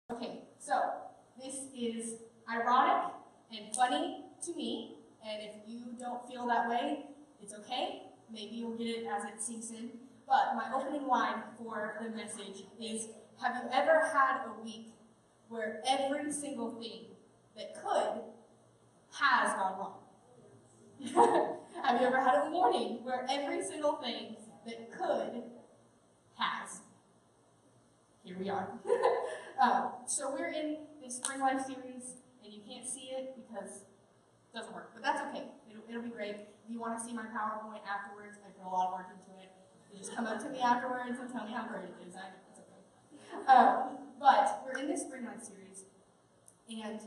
Okay, so this is ironic and funny to me, and if you don't feel that way, it's okay. Maybe you'll get it as it sinks in. But my opening line for the message is, have you ever had a week where every single thing that could has gone wrong? Have you ever had a morning where every single thing that could has? Here we are. So we're in this Springlife series, and you can't see it because it doesn't work, but that's okay. It'll be great. If you want to see my PowerPoint afterwards, I put a lot of work into it. You just come up to me afterwards and tell me how great it is. I know it's okay. But we're in this Springlife series, and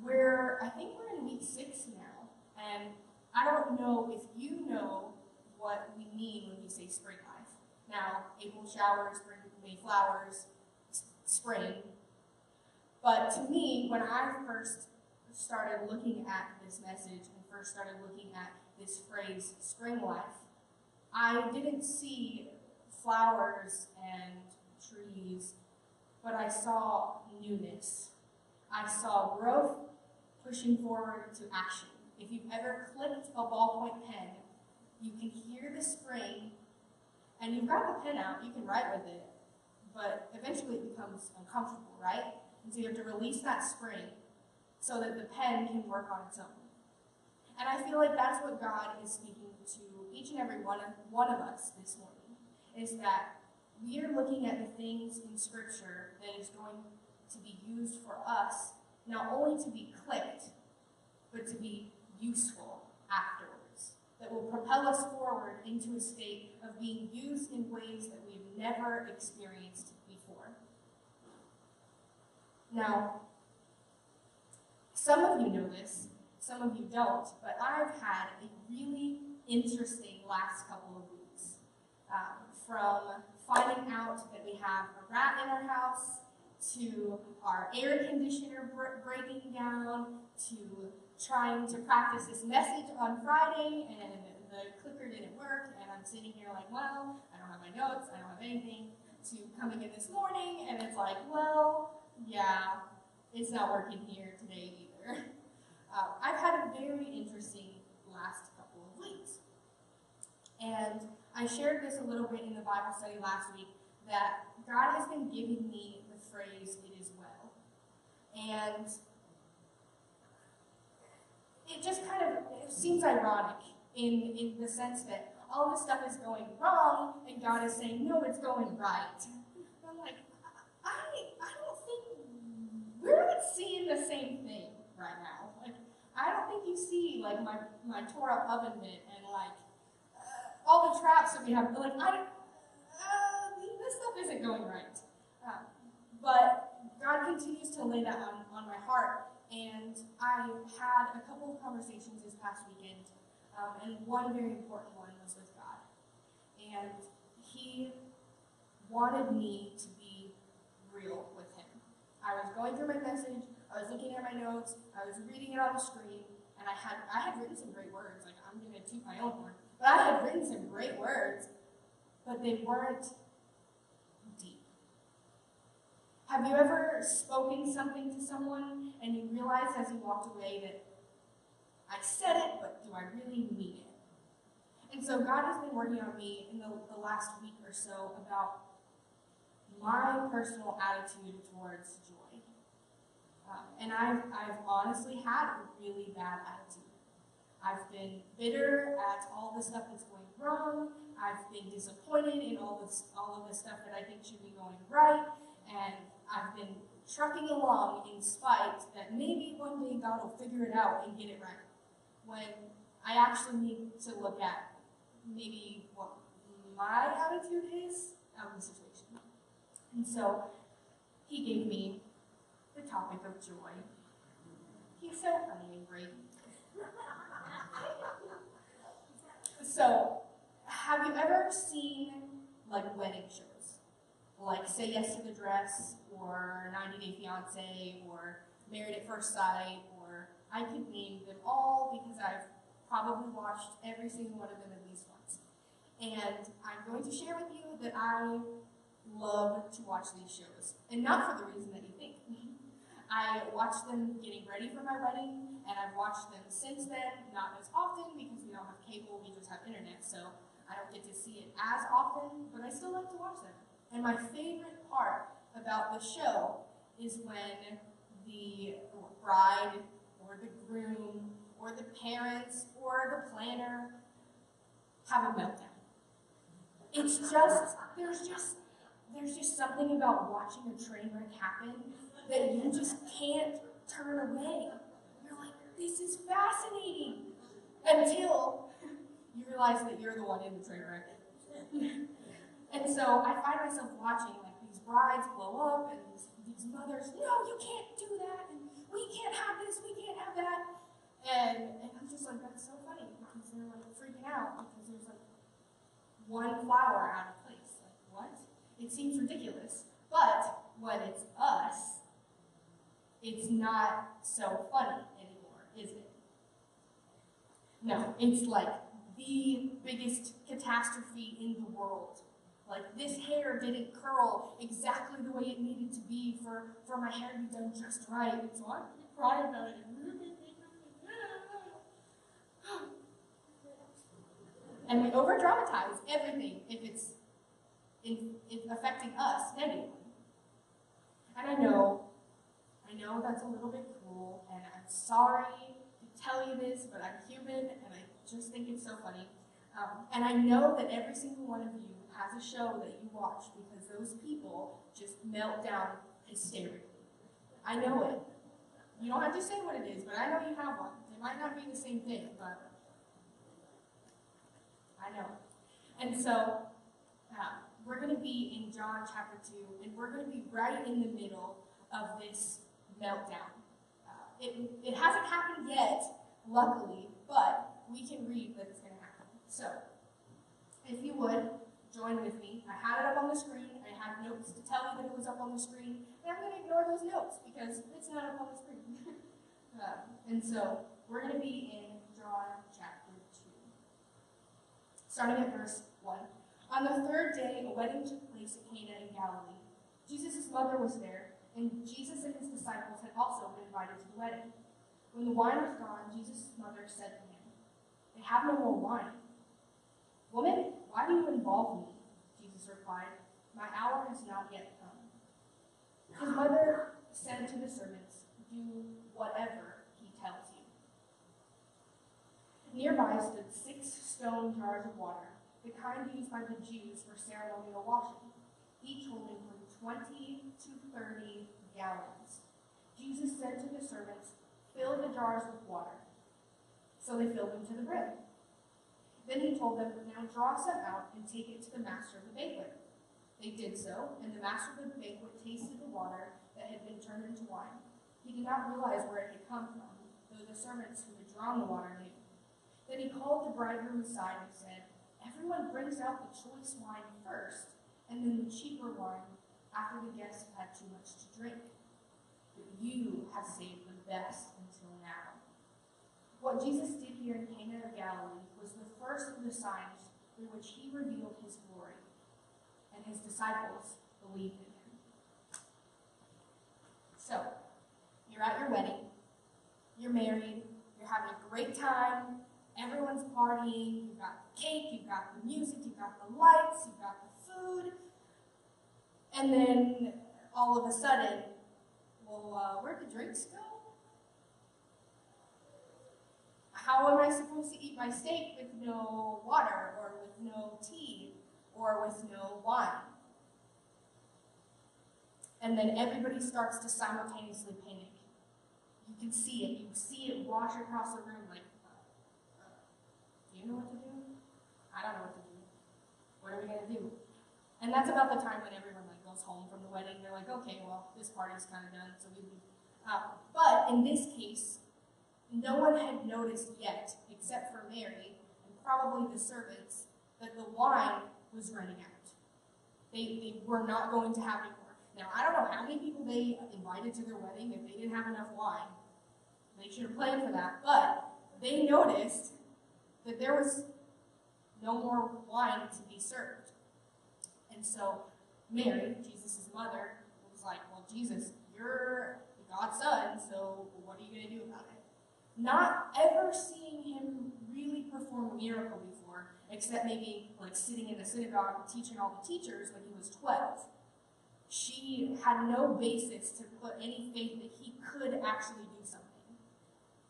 I think we're in week 6 now, and I don't know if you know what we mean when we say Springlife. Now, April showers, spring, May flowers, spring. But to me, when I first started looking at this message and first started looking at this phrase, Springlife, I didn't see flowers and trees, but I saw newness. I saw growth pushing forward to action. If you've ever clicked a ballpoint pen, you can hear the spring, and you've got the pen out, you can write with it, but eventually it becomes uncomfortable, right? And so you have to release that spring so that the pen can work on its own. And I feel like that's what God is speaking to each and every one of us this morning, is that we are looking at the things in Scripture that is going to be used for us, not only to be clicked, but to be useful afterwards, that will propel us forward into a state of being used in ways that we've never experienced before. Now, some of you know this, some of you don't, but I've had a really interesting last couple of weeks. From finding out that we have a rat in our house, to our air conditioner breaking down, to trying to practice this message on Friday, and the clicker didn't work, and I'm sitting here like, well, I don't have my notes, I don't have anything, to coming in this morning, and it's like, well, yeah, it's not working here today either. I've had a very interesting last couple of weeks. And I shared this a little bit in the Bible study last week, that God has been giving me the phrase, it is well. And it just kind of seems ironic in the sense that all this stuff is going wrong, and God is saying, no, it's going right. And I'm like, I don't think, we're not seeing the same thing right now. Like, I don't think you see, like, my tore up oven mitt and, like, all the traps that we have. Like, this stuff isn't going right. But God continues to lay that on my heart. And I had a couple of conversations this past weekend, and one very important one was with God. And He wanted me to be real with Him. I was going through my message, I was looking at my notes, I was reading it on the screen, and I had written some great words. Like, I'm going to toot my own horn. But I had written some great words, but they weren't deep. Have you ever spoken something to someone and you realized as you walked away that I said it, but do I really mean it? And so God has been working on me in the last week or so about my personal attitude towards joy. And I've honestly had a really bad attitude. I've been bitter at all the stuff that's going wrong. I've been disappointed in all of the stuff that I think should be going right. And I've been trucking along in spite that maybe one day God will figure it out and get it right, when I actually need to look at maybe what my attitude is out of the situation. And so He gave me the topic of joy. He's so funny and great. So, have you ever seen, like, wedding shows? Like Say Yes to the Dress, or 90 Day Fiancé, or Married at First Sight, or I could name them all because I've probably watched every single one of them at least once. And I'm going to share with you that I love to watch these shows, and not for the reason that you think. I watched them getting ready for my wedding, and I've watched them since then, not as often because we don't have cable, we just have internet, so I don't get to see it as often, but I still like to watch them. And my favorite part about the show is when the bride or the groom or the parents or the planner have a meltdown. It's just, there's just something about watching a train wreck happen that you just can't turn away. You're like, this is fascinating, until you realize that you're the one in the train wreck. And so I find myself watching like these brides blow up and these mothers, no, you can't do that, and we can't have this, we can't have that. And I'm just like, that's so funny, because they're like freaking out because there's like one flower out of place. Like, what? It seems ridiculous. But when it's us, it's not so funny anymore, is it? No, it's like the biggest catastrophe in the world. Like, this hair didn't curl exactly the way it needed to be for my hair to be done just right. And so I'm crying about it. And we over-dramatize everything if it's affecting us negatively. And I know that's a little bit cruel, and I'm sorry to tell you this, but I'm human, and I just think it's so funny. And I know that every single one of you has a show that you watch because those people just melt down hysterically. I know it. You don't have to say what it is, but I know you have one. It might not be the same thing, but I know. And so we're going to be in John chapter 2, and we're going to be right in the middle of this meltdown. It hasn't happened yet, luckily, but we can read that it's going to happen. So, if you would, join with me. I had it up on the screen. I had notes to tell you that it was up on the screen, and I'm going to ignore those notes because it's not up on the screen. And so, we're going to be in John chapter 2. Starting at verse 1. On the third day, a wedding took place at Cana in Galilee. Jesus' mother was there, and Jesus and his disciples had also been invited to the wedding. When the wine was gone, Jesus' mother said to him, "They have no more wine." "Woman, why do you involve me?" Jesus replied, "My hour has not yet come." His mother said to the servants, "Do whatever he tells you." Nearby stood 6 stone jars of water, the kind used by the Jews for ceremonial washing, each holding from 20 to 30 gallons. Jesus said to the servants, "Fill the jars with water." So they filled them to the brim. Then he told them, "Now draw some out and take it to the master of the banquet." They did so, and the master of the banquet tasted the water that had been turned into wine. He did not realize where it had come from, though the servants who had drawn the water knew. Then he called the bridegroom aside and said, "Everyone brings out the choice wine first, and then the cheaper wine after the guests have had too much to drink. But you have saved the best until now." What Jesus did here in Cana of Galilee was the first of the signs through which he revealed his glory, and his disciples believed in him. So, you're at your wedding, you're married, you're having a great time, everyone's partying, you've got the cake, you've got the music, you've got the lights, you've got the food, and then all of a sudden, well, where'd the drinks go? How am I supposed to eat my steak with no water, or with no tea, or with no wine? And then everybody starts to simultaneously panic. You can see it. You see it wash across the room like, do you know what to do? I don't know what to do. What are we going to do? And that's about the time when everyone goes home from the wedding. They're like, okay, well, this party's kind of done, so we leave. But in this case, no one had noticed yet, except for Mary and probably the servants, that the wine was running out. They were not going to have any more. Now, I don't know how many people they invited to their wedding if they didn't have enough wine. They should have planned for that. But they noticed that there was no more wine to be served. And so Mary, Jesus' mother, was like, well, Jesus, you're God's son, so what are you going to do about it? Not ever seeing him really perform a miracle before, except maybe like sitting in the synagogue teaching all the teachers when he was 12. She had no basis to put any faith that he could actually do something.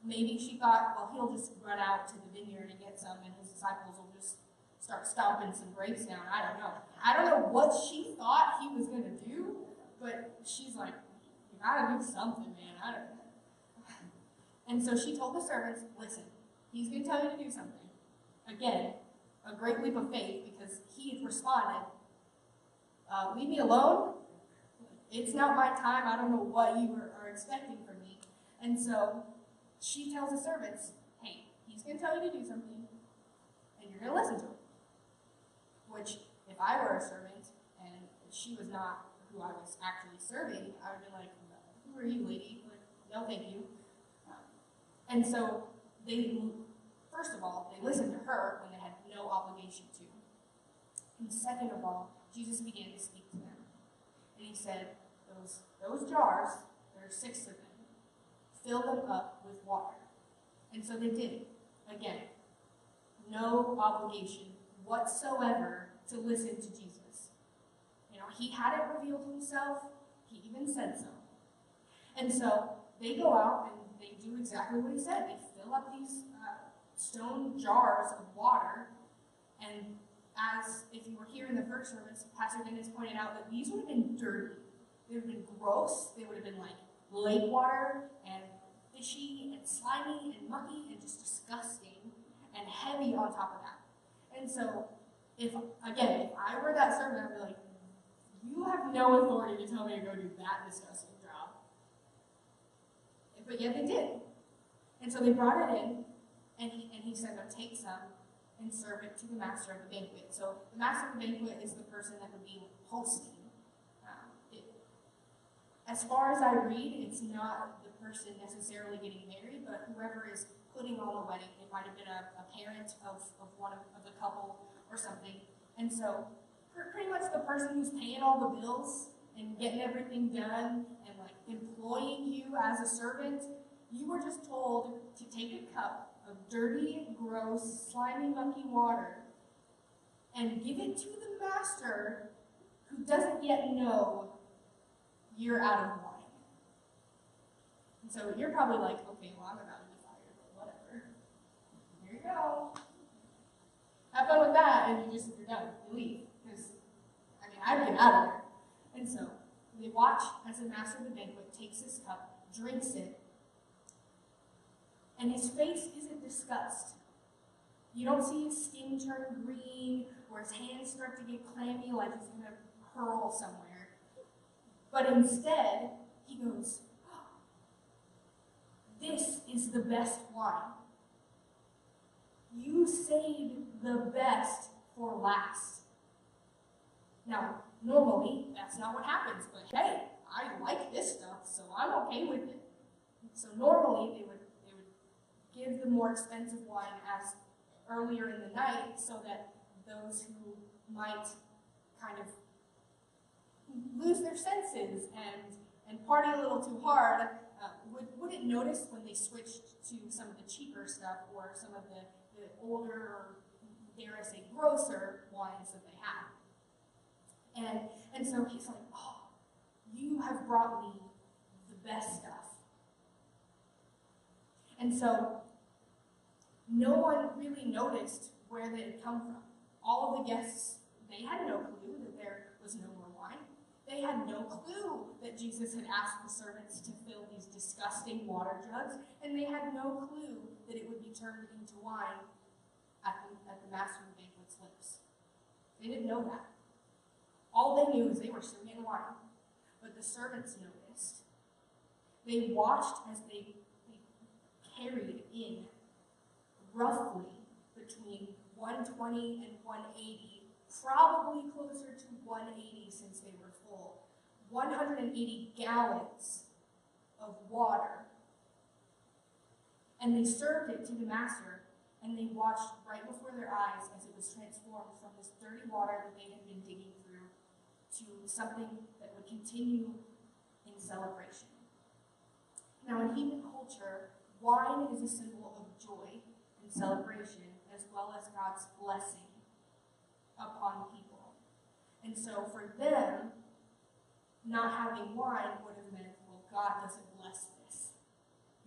Maybe she thought, well, he'll just run out to the vineyard and get some, and his disciples will just start stomping some grapes down. I don't know. I don't know what she thought he was going to do, but she's like, you gotta do something, man. I don't know. And so she told the servants, listen, he's going to tell you to do something. Again, a great leap of faith, because he had responded, leave me alone. It's not my time. I don't know what you are expecting from me. And so she tells the servants, hey, he's going to tell you to do something, and you're going to listen to him. Which, if I were a servant, and she was not who I was actually serving, I would be like, who are you, lady? Like, no, thank you. And so they, first of all, they listened to her when they had no obligation to. And second of all, Jesus began to speak to them. And he said, those jars, there are 6 of them, fill them up with water. And so they did. Again, no obligation whatsoever to listen to Jesus. You know, he hadn't revealed himself. He even said so. And so they go out and they do exactly what he said. They fill up these stone jars of water. And as if you were here in the first service, Pastor Dennis pointed out that these would have been dirty. They would have been gross. They would have been like lake water and fishy and slimy and mucky and just disgusting and heavy on top of that. And so, if I were that servant, I'd be like, you have no authority to tell me to go do that disgusting job. But yet they did. And so they brought it in, and he said, no, take some and serve it to the master of the banquet. So the master of the banquet is the person that would be hosting. As far as I read, it's not the person necessarily getting married, but whoever is putting on the wedding. It might have been a parent of one of the couple or something. And so pretty much the person who's paying all the bills and getting everything done and like employing you as a servant, you were just told to take a cup of dirty, gross, slimy, mucky water and give it to the master who doesn't yet know you're out of wine. And so you're probably like, okay, well, I'm about to be fired, but whatever. Here you go. Have fun with that, and you're done. You leave. Because, I'd get out of there. And so they watch as the master of the banquet takes his cup, drinks it, and his face isn't disgust. You don't see his skin turn green, or his hands start to get clammy like he's going to hurl somewhere. But instead, he goes, oh, this is the best wine. You saved the best for last. Now, normally, that's not what happens, but hey, I like this stuff, so I'm okay with it. So normally, they would give the more expensive wine as earlier in the night so that those who might kind of lose their senses and party a little too hard wouldn't notice when they switched to some of the cheaper stuff or some of the older, or dare I say, grosser wines that they had. And so he's like, oh, you have brought me the best stuff. And so no one really noticed where they had come from. All of the guests, they had no clue that there was no more wine. They had no clue that Jesus had asked the servants to fill these disgusting water jugs, and they had no clue that it would be turned into wine at the master of the banquet's lips. They didn't know that. All they knew is they were still getting wine, but the servants noticed. They watched as they carried in roughly between 120 and 180, probably closer to 180 since they were full, 180 gallons of water. And they served it to the master, and they watched right before their eyes as it was transformed from this dirty water that they had been digging through to something that would continue in celebration. Now, in heathen culture, wine is a symbol of joy and celebration, as well as God's blessing upon people. And so for them, not having wine would have meant, well, God doesn't bless this.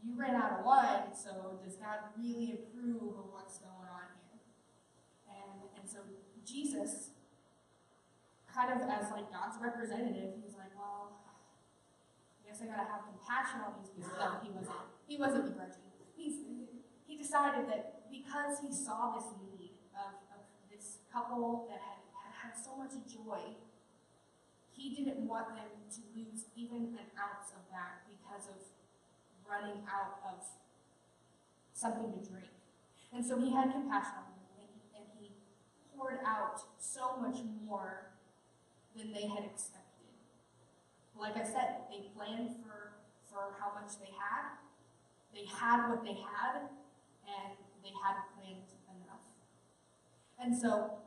You ran out of wine, so does God really approve of what's going on here? And so Jesus, kind of as like God's representative, he's like, well, I guess I gotta have compassion on these people. No, he wasn't begrudging. He decided that because he saw this need of this couple that had so much joy, he didn't want them to lose even an ounce of that because of running out of something to drink. And so he had compassion on them, and he poured out so much more than they had expected. Like I said, they planned for how much they had. They had what they had, and they hadn't planned enough. And so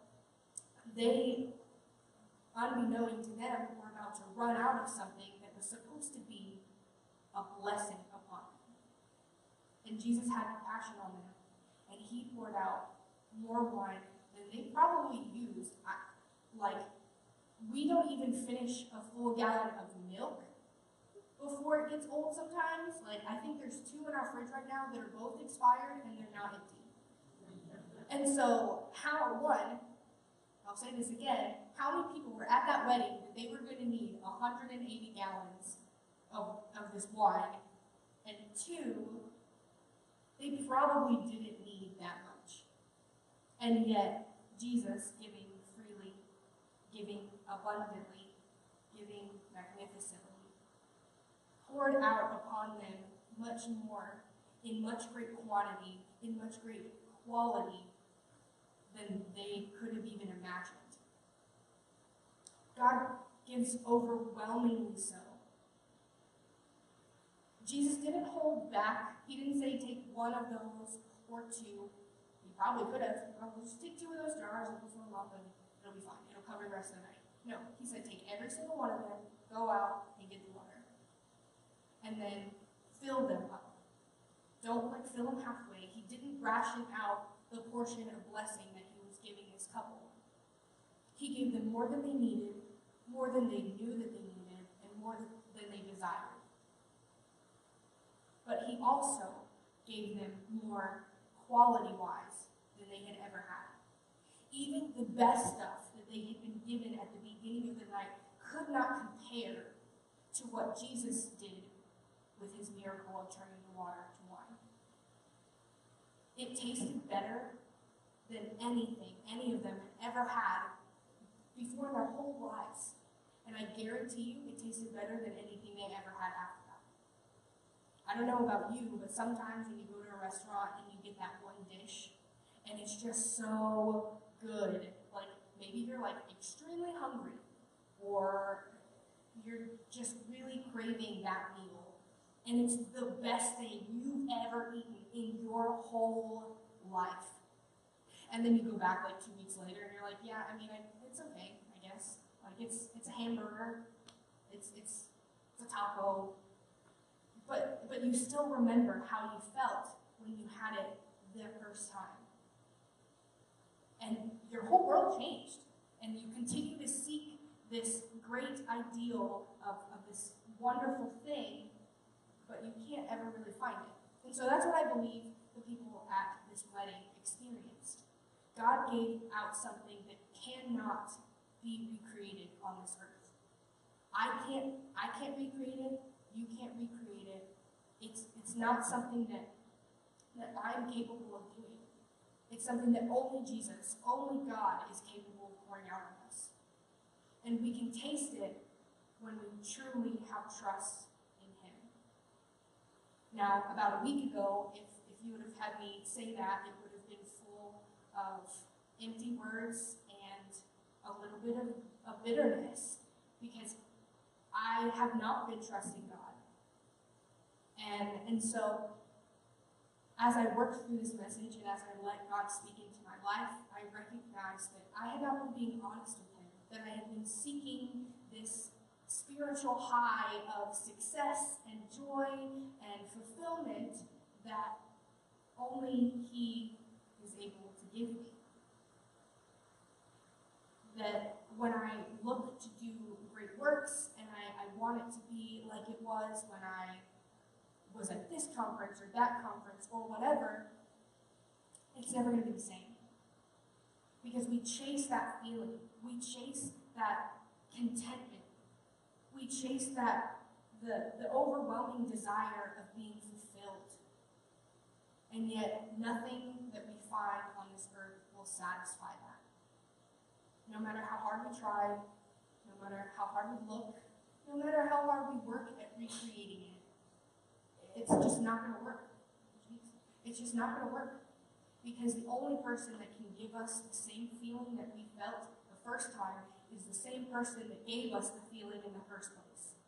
they, unbeknown to them, were about to run out of something that was supposed to be a blessing upon them. And Jesus had compassion on them, and he poured out more wine than they probably used. We don't even finish a full gallon of milk before it gets old sometimes. I think there's 2 in our fridge right now that are both expired and they're now empty. And so, I'll say this again, how many people were at that wedding that they were going to need 180 gallons of this wine? And 2, they probably didn't need that much. And yet, Jesus, giving freely, giving abundantly, giving magnificently, poured out upon them much more, in much great quantity, in much great quality than they could have even imagined. God gives overwhelmingly so. Jesus didn't hold back. He didn't say take one of those or 2. He probably could have. Well, just take 2 of those jars and fill them up and it'll be fine. It'll cover the rest of the night. No, he said take every single one of them, go out and get the water. And then fill them up. Don't fill them halfway. He didn't ration out the portion of blessing that he was giving this couple. He gave them more than they needed, more than they knew that they needed, and more than they desired. But he also gave them more quality-wise than they had ever had. Even the best stuff that they had been given at the beginning of the night could not compare to what Jesus did with his miracle of turning the water to wine. It tasted better than anything any of them had ever had before in their whole lives. And I guarantee you it tasted better than anything they ever had after that. I don't know about you, but sometimes when you go to a restaurant and you get that one dish, and it's just so good, maybe you're extremely hungry, or you're just really craving that meal, and it's the best thing you've ever eaten in your whole life. And then you go back 2 weeks later and you're like, yeah, it's okay, I guess. It's a hamburger, it's a taco, but you still remember how you felt when you had it the first time. And your whole world changed, and you continue to seek this great ideal of this wonderful thing, but you can't ever really find it. And so that's what I believe the people at this wedding experienced. God gave out something that cannot be recreated on this earth. I can't recreate it. You can't recreate it. It's not something that I'm capable of doing. It's something that only Jesus, only God is capable of pouring out on us. And we can taste it when we truly have trust in him. Now, about a week ago, if you would have had me say that, it would have been full of empty words and a little bit of bitterness, because I have not been trusting God. And so, as I worked through this message and as I let God speak into my life, I recognized that I had not been being honest with him that I had been seeking this spiritual high of success and joy and fulfillment that only He is able to give me. That when I look to do great works and I want it to be like it was when I was at this conference or that conference or whatever, it's never going to be the same. Because we chase that feeling. We chase that contentment. We chase that the overwhelming desire of being fulfilled. And yet nothing that we find on this earth will satisfy that. No matter how hard we try, no matter how hard we look, no matter how hard we work at recreating it, it's just not going to work. It's just not going to work. Because the only person that can give us the same feeling that we felt the first time is the same person that gave us the feeling in the first place.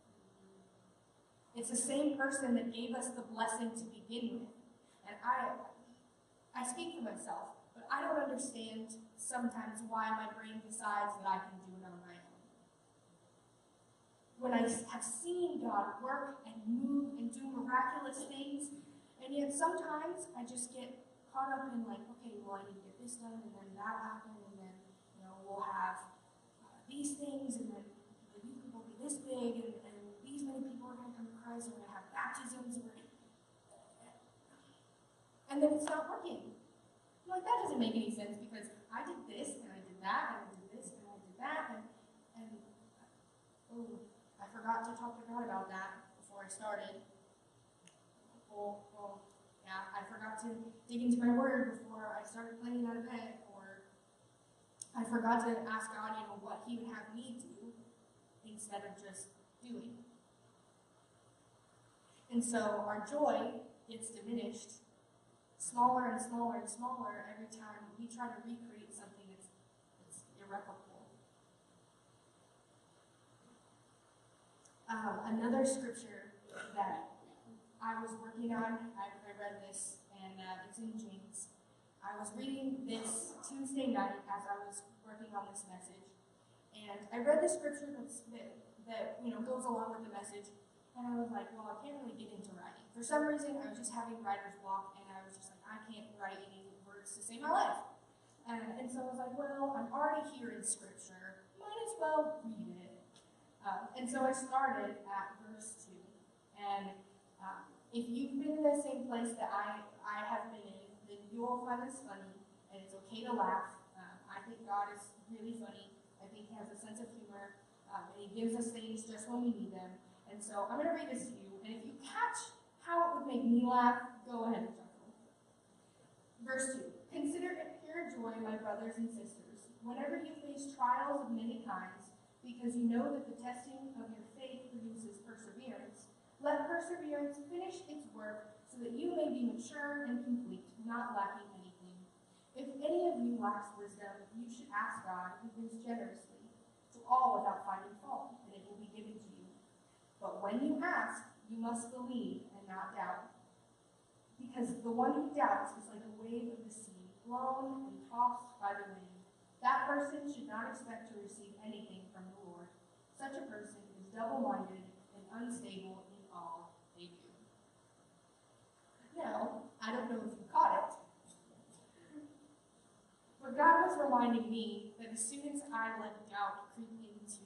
It's the same person that gave us the blessing to begin with. And I speak for myself, but I don't understand sometimes why my brain decides that I can do it on my own. When I have seen God work and move and do miraculous things, and yet sometimes I just get caught up in like, okay, well, I need to get this done, and then that happened, and then, we'll have these things, and then the youth group will be this big, and these many people are going to come to Christ, and we're going to have baptisms, and then it's not working. I'm like, that doesn't make any sense, because I did this, and I did that, and I did this, and I did that, and I forgot to talk to God about that before I started. Yeah, I forgot to dig into my word before I started planning out of bed, or I forgot to ask God, what He would have me do instead of just doing. And so our joy gets diminished smaller and smaller and smaller every time we try to recreate something that's irreparable. Another scripture that I was working on, I read this, and it's in James. I was reading this Tuesday night as I was working on this message, and I read the scripture that goes along with the message, and I was like, well, I can't really get into writing. For some reason, I was just having writer's block, and I was just like, I can't write any words to save my life. And so I was like, well, I'm already here in scripture, might as well read it. And so I started at verse 2, and if you've been in the same place that I have been in, then you will find this funny, and it's okay to laugh. I think God is really funny. I think He has a sense of humor, and He gives us things just when we need them. And so I'm going to read this to you, and if you catch how it would make me laugh, go ahead and chuckle. Verse 2, consider it pure joy, my brothers and sisters, whenever you face trials of many kinds, because you know that the testing of your faith produces perseverance. Let perseverance finish its work so that you may be mature and complete, not lacking anything. If any of you lacks wisdom, you should ask God, who gives generously to all without finding fault, and it will be given to you. But when you ask, you must believe and not doubt. Because the one who doubts is like a wave of the sea, blown and tossed by the wind. That person should not expect to receive anything from the Lord. Such a person is double-minded and unstable in all they do. Now, I don't know if you caught it, but God was reminding me that as soon as I let doubt creep into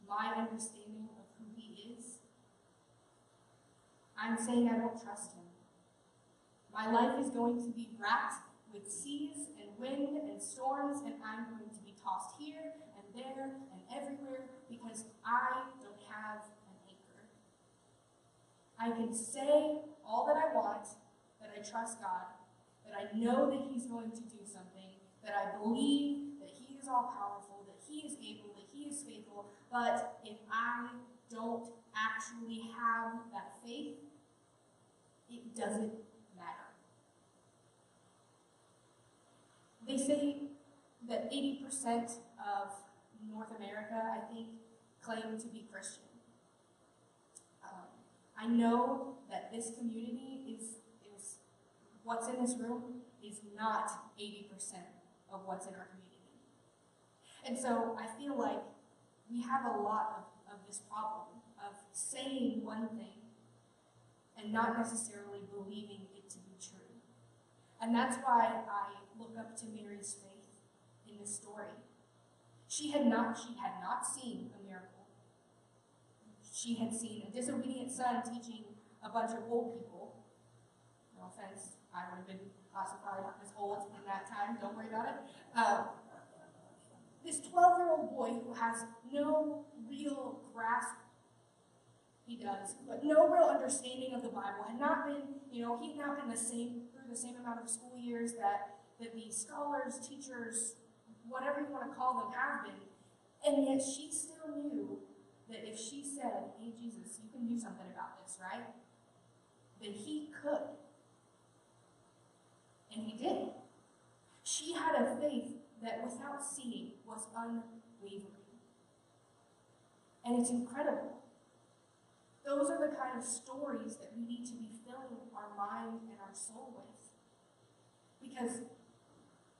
my understanding of who He is, I'm saying I don't trust Him. My life is going to be wrapped with seas and wind and storms, and I'm going to be tossed here and there and everywhere because I don't have an anchor. I can say all that I want, that I trust God, that I know that He's going to do something, that I believe that He is all-powerful, that He is able, that He is faithful, but if I don't actually have that faith, it doesn't matter. They say that 80% of North America, I think, claim to be Christian. I know that this community is what's in this room is not 80% of what's in our community. And so I feel like we have a lot of this problem of saying one thing and not necessarily believing it to be true. And that's why I look up to Mary's faith in this story. She had not seen a miracle. She had seen a disobedient son teaching a bunch of old people. No offense, I would have been classified as old in that time, don't worry about it. This 12-year-old boy who has no real grasp, he does, but no real understanding of the Bible, had not been, he'd not been through the same amount of school years that the scholars, teachers, whatever you want to call them, have been. And yet she still knew that if she said, hey, Jesus, you can do something about this, right? That he could. And he did. She had a faith that without seeing was unwavering. And it's incredible. Those are the kind of stories that we need to be filling our mind and our soul with. Because,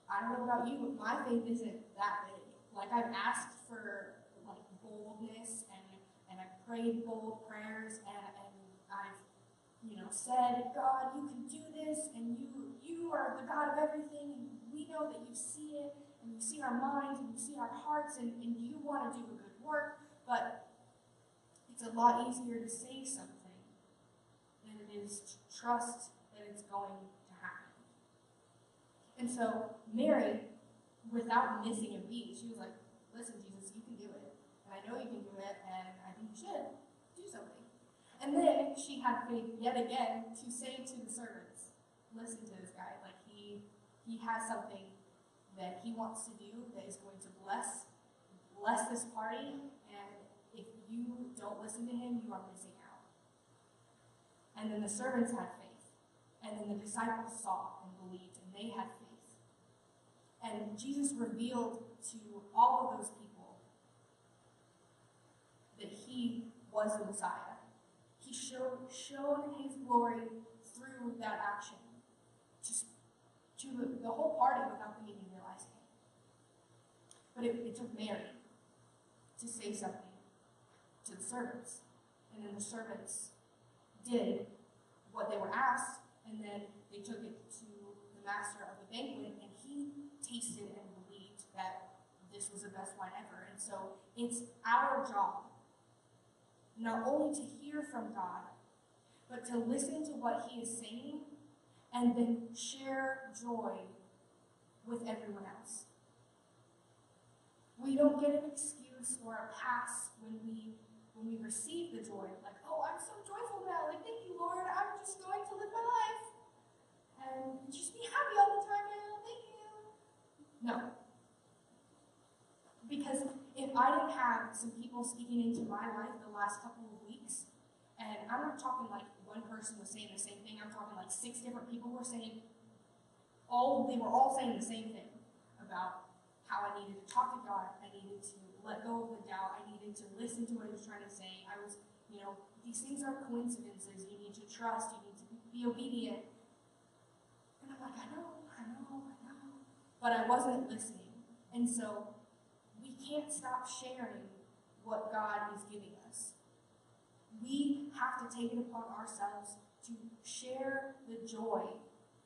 I don't know about you, but my faith isn't that big. Like, I've asked for, boldness, and I've prayed bold prayers, and I've, said, God, you can do this, and you are the God of everything, and we know that you see it, and you see our minds, and you see our hearts, and you want to do a good work, but it's a lot easier to say something than it is to trust that it's going to happen. And so Mary, without missing a beat, she was like, listen, Jesus, you can do it. And I know you can do it, and I think you should do something. And then she had faith yet again to say to the servants, listen to this guy. Like, he has something that he wants to do that is going to bless this party, and if you don't listen to him, you are missing out. And then the servants had faith. And then the disciples saw and believed, and they had faith. And Jesus revealed to all of those people that he was the Messiah. He showed his glory through that action to the whole party without them even realizing it. But it took Mary to say something to the servants. And then the servants did what they were asked, and then they took it to the master of the banquet, and he tasted and believed that this was the best wine ever. And so it's our job not only to hear from God, but to listen to what he is saying and then share joy with everyone else. We don't get an excuse or a pass when we receive the joy, like, oh, I'm so joyful now, like, thank you, Lord, I'm just going to live my life and just be happy all the time now, thank you. No. Because if I didn't have some people speaking into my life the last couple of weeks, and I'm not talking like one person was saying the same thing, I'm talking like 6 different people were saying, they were all saying the same thing about how I needed to talk to God, I needed to let go of the doubt, I needed to listen to what he was trying to say. I was, these things aren't coincidences, you need to trust, you need to be obedient. And I'm like, I know, but I wasn't listening. And so we can't stop sharing what God is giving us. We have to take it upon ourselves to share the joy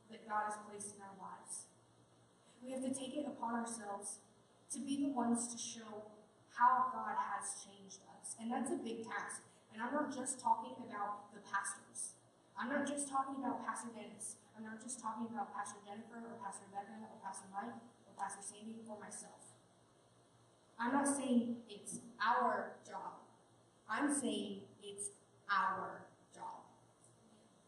that God has placed in our lives. We have to take it upon ourselves to be the ones to show how God has changed us. And that's a big task. And I'm not just talking about the pastors. I'm not just talking about Pastor Dennis. I'm not just talking about Pastor Jennifer or Pastor Becca or Pastor Mike or Pastor Sandy or myself. I'm not saying it's our job. I'm saying it's our job.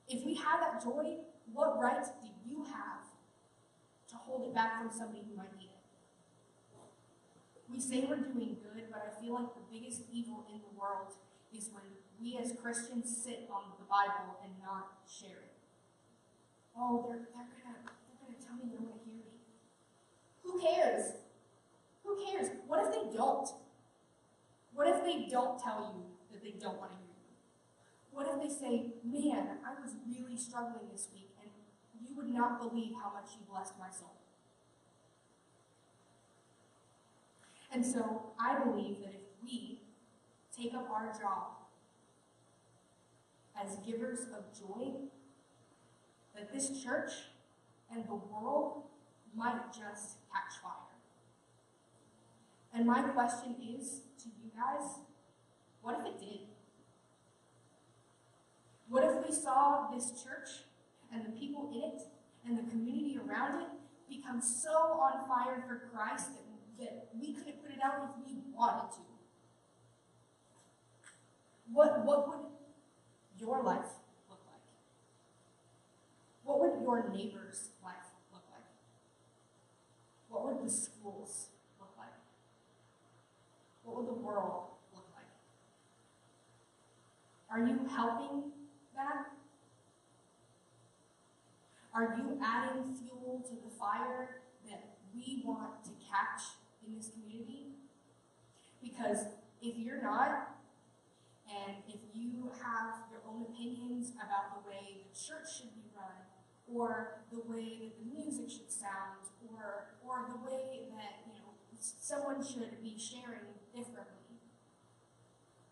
If we have that joy, what right do you have to hold it back from somebody who might need it? We say we're doing good, but I feel like the biggest evil in the world is when we as Christians sit on the Bible and not share it. Oh, they're gonna tell me they don't want to hear me. Who cares? Who cares? What if they don't? What if they don't tell you that they don't want to hear you? What if they say, man, I was really struggling this week, and you would not believe how much you blessed my soul? And so I believe that if we take up our job as givers of joy, that this church and the world might just catch fire. And my question is to you guys, what if it did? What if we saw this church and the people in it and the community around it become so on fire for Christ that we couldn't put it out if we wanted to? What would your life look like? What would your neighbor's life look like? What would the schools look like? What would the world look like? Are you helping that? Are you adding fuel to the fire that we want to catch in this community? Because if you're not, and if you have your own opinions about the way the church should be run, or the way that the music should sound, or the way that someone should be sharing differently,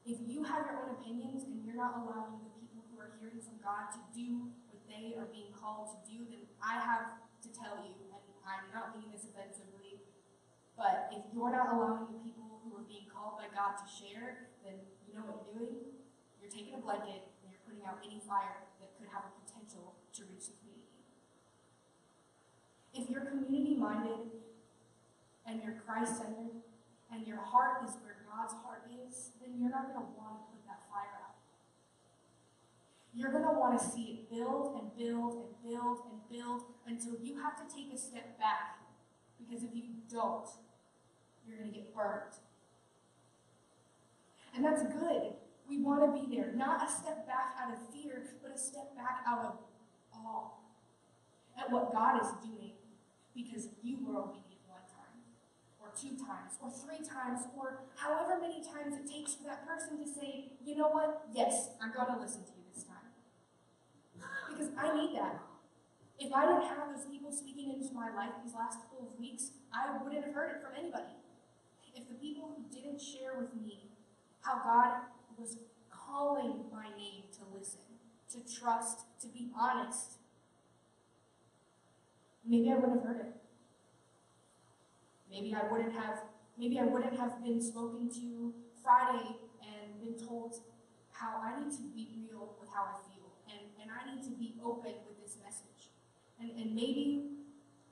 if you have your own opinions and you're not allowing the people who are hearing from God to do what they are being called to do, then I have to tell you, and I'm not meaning this offensively, but if you're not allowing the people who are being called by God to share, then you know what you're doing? You're taking a blanket and you're putting out any fire that could have a potential to reach the community. If you're community-minded and you're Christ-centered and your heart is where God's heart is, then you're not going to want to put that fire out. You're going to want to see it build and build and build and build until you have to take a step back, because if you don't, you're going to get burned. And that's good. We want to be there. Not a step back out of fear, but a step back out of awe at what God is doing, because you were obedient one time, or 2 times, or 3 times, or however many times it takes for that person to say, you know what? Yes, I'm going to listen to you this time. Because I need that. If I didn't have those people speaking into my life these last couple of weeks, I wouldn't have heard it from anybody. If the people who didn't share with me how God was calling my name to listen, to trust, to be honest, maybe I wouldn't have heard it. Maybe I wouldn't have been spoken to Friday and been told how I need to be real with how I feel, and I need to be open with this message. And maybe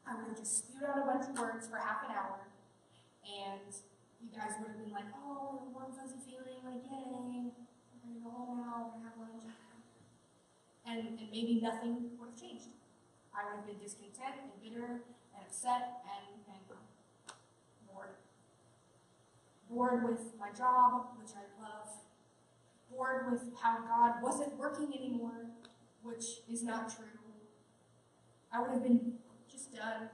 I would have just spewed out a bunch of words for half an hour, and you guys would have been like, oh, warm fuzzy feeling, like, yay, we're going to go home now, we're going to have lunch. And maybe nothing would have changed. I would have been discontent and bitter and upset and bored. Bored with my job, which I love. Bored with how God wasn't working anymore, which is not true. I would have been just done,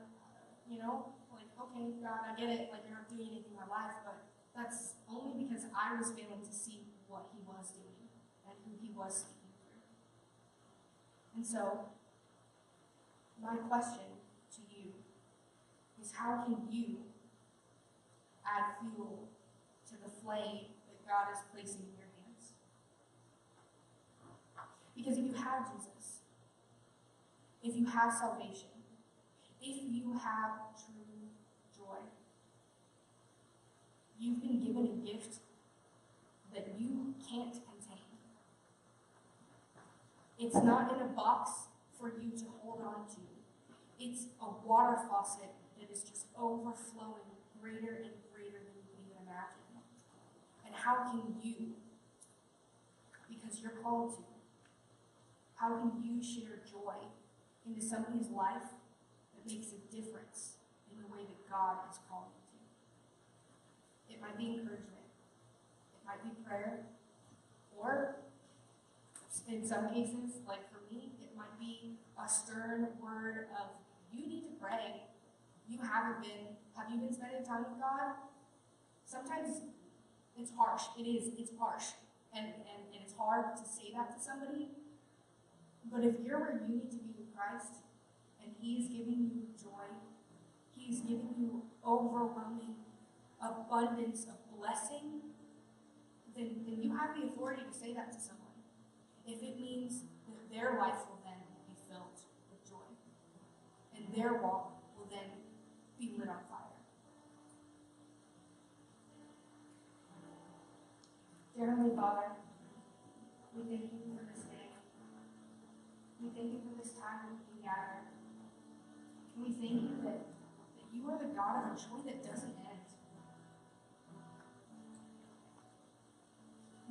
like, okay, God, I get it, like, you're not doing anything in my life, but that's only because I was failing to see what he was doing and who he was speaking through. And so, my question to you is, how can you add fuel to the flame that God is placing in your hands? Because if you have Jesus, if you have salvation, if you have true joy, you've been given a gift that you can't contain. It's not in a box for you to hold on to. It's a water faucet that is just overflowing greater and greater than you can even imagine. And how can you, because you're called to, how can you share joy into somebody's life that makes a difference in the way that God is calling you to? It might be encouragement. It might be prayer. Or, in some cases, like for me, it might be a stern word of, you need to pray. You haven't been. Have you been spending time with God? Sometimes it's harsh. It's harsh. And it's hard to say that to somebody. But if you're where you need to be with Christ, and he is giving you joy, he is giving you overwhelming abundance of blessing, then you have the authority to say that to someone. If it means that their life will then be filled with joy, and their walk will then be lit on fire. Dear Heavenly Father, we thank you for this day. We thank you for this time we can gather. We thank you that you are the God of a joy that doesn't end.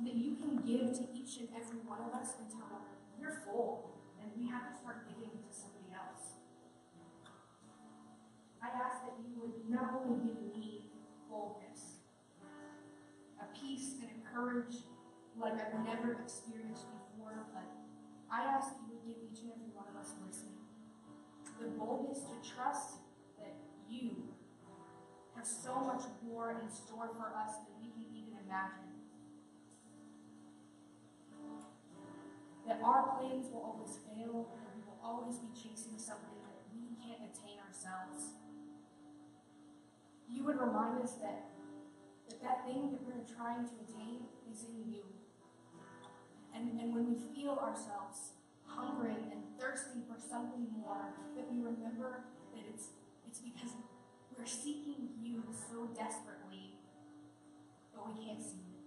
That you can give to each and every one of us until we're full and we have to start giving to somebody else. I ask that you would not only give me boldness, a peace and a courage like I've never experienced before, but I ask that you would give each and every one of us listening the boldness to trust that you have so much more in store for us than we can even imagine. That our plans will always fail, and we will always be chasing something that we can't attain ourselves. You would remind us that thing that we're trying to attain is in you. And when we feel ourselves hungering and thirsting for something more, that we remember that it's because we're seeking you so desperately, but we can't see it.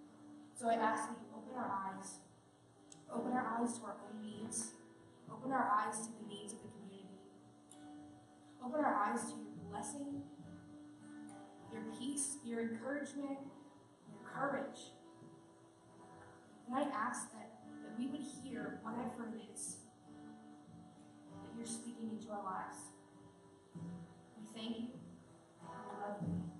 So I ask that you open our eyes. Open our eyes to our own needs. Open our eyes to the needs of the community. Open our eyes to your blessing, your peace, your encouragement, your courage. And I ask that we would hear whatever it is that you're speaking into our lives. We thank you and we love you.